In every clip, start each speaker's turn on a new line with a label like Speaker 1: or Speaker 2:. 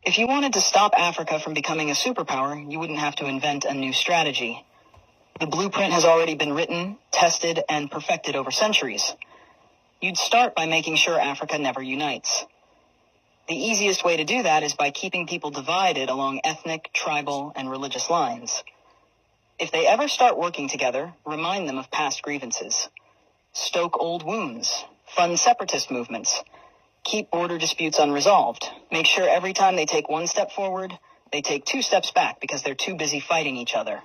Speaker 1: If you wanted to stop Africa from becoming a superpower, you wouldn't have to invent a new strategy. The blueprint has already been written, tested, and perfected over centuries. You'd start by making sure Africa never unites. The easiest way to do that is by keeping people divided along ethnic, tribal, and religious lines. If they ever start working together, remind them of past grievances. Stoke old wounds. Fund separatist movements. Keep border disputes unresolved. Make sure every time they take one step forward, they take 2 steps back because they're too busy fighting each other.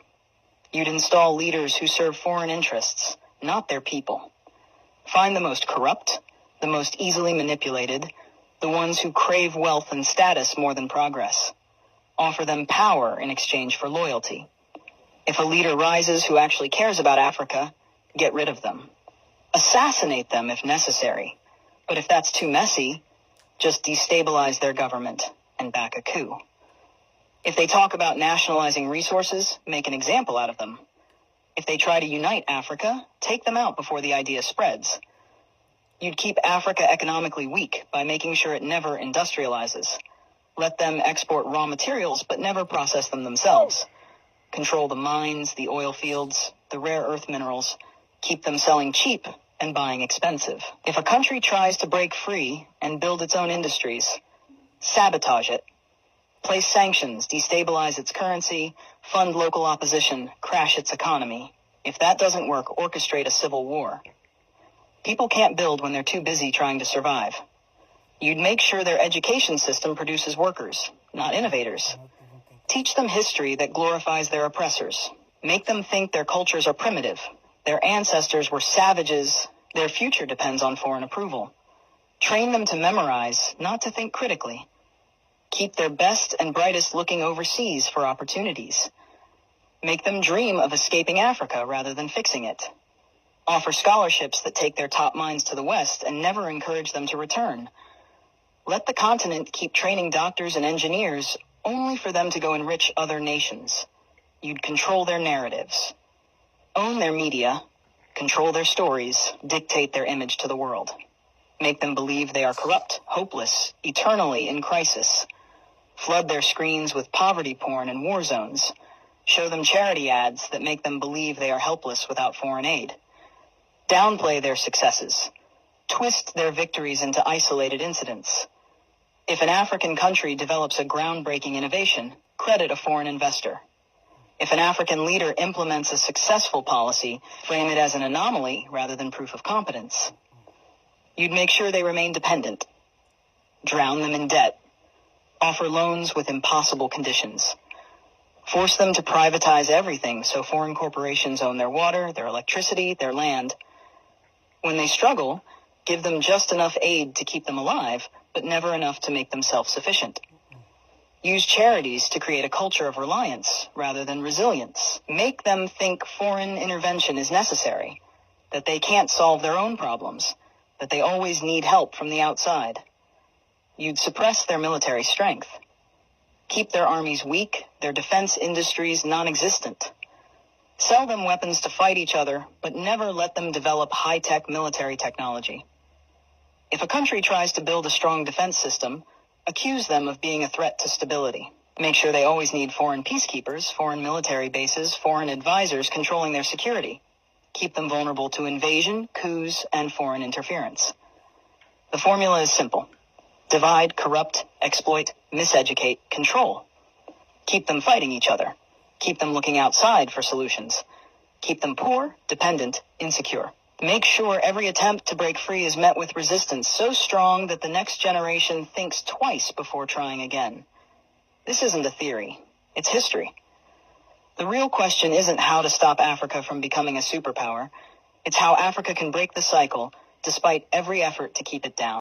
Speaker 1: You'd install leaders who serve foreign interests, not their people. Find the most corrupt, the most easily manipulated, the ones who crave wealth and status more than progress. Offer them power in exchange for loyalty. If a leader rises who actually cares about Africa, get rid of them. Assassinate them if necessary. But if that's too messy, just destabilize their government and back a coup. If they talk about nationalizing resources, make an example out of them. If they try to unite Africa, take them out before the idea spreads. You'd keep Africa economically weak by making sure it never industrializes. Let them export raw materials, but never process them themselves. Control the mines, the oil fields, the rare earth minerals. Keep them selling cheap and buying expensive. If a country tries to break free and build its own industries, sabotage it. Place sanctions, destabilize its currency, fund local opposition, crash its economy. If that doesn't work, orchestrate a civil war. People can't build when they're too busy trying to survive. You'd make sure their education system produces workers, not innovators. Teach them history that glorifies their oppressors. Make them think their cultures are primitive. Their ancestors were savages. Their future depends on foreign approval. Train them to memorize, not to think critically. Keep their best and brightest looking overseas for opportunities. Make them dream of escaping Africa rather than fixing it. Offer scholarships that take their top minds to the West and never encourage them to return. Let the continent keep training doctors and engineers only for them to go enrich other nations. You'd control their narratives. Own their media, control their stories, dictate their image to the world. Make them believe they are corrupt, hopeless, eternally in crisis. Flood their screens with poverty porn and war zones. Show them charity ads that make them believe they are helpless without foreign aid. Downplay their successes. Twist their victories into isolated incidents. If an African country develops a groundbreaking innovation, credit a foreign investor. If an African leader implements a successful policy, frame it as an anomaly rather than proof of competence. You'd make sure they remain dependent. Drown them in debt. Offer loans with impossible conditions. Force them to privatize everything so foreign corporations own their water, their electricity, their land. When they struggle, give them just enough aid to keep them alive, but never enough to make them self-sufficient. Use charities to create a culture of reliance rather than resilience. Make them think foreign intervention is necessary, that they can't solve their own problems, that they always need help from the outside. You'd suppress their military strength. Keep their armies weak, their defense industries non-existent. Sell them weapons to fight each other, but never let them develop high-tech military technology. If a country tries to build a strong defense system, accuse them of being a threat to stability. Make sure they always need foreign peacekeepers, foreign military bases, foreign advisors controlling their security. Keep them vulnerable to invasion, coups, and foreign interference. The formula is simple. Divide, corrupt, exploit, miseducate, control. Keep them fighting each other. Keep them looking outside for solutions. Keep them poor, dependent, insecure. Make sure every attempt to break free is met with resistance so strong that the next generation thinks twice before trying again. This isn't a theory. It's history. The real question isn't how to stop Africa from becoming a superpower. It's how Africa can break the cycle despite every effort to keep it down.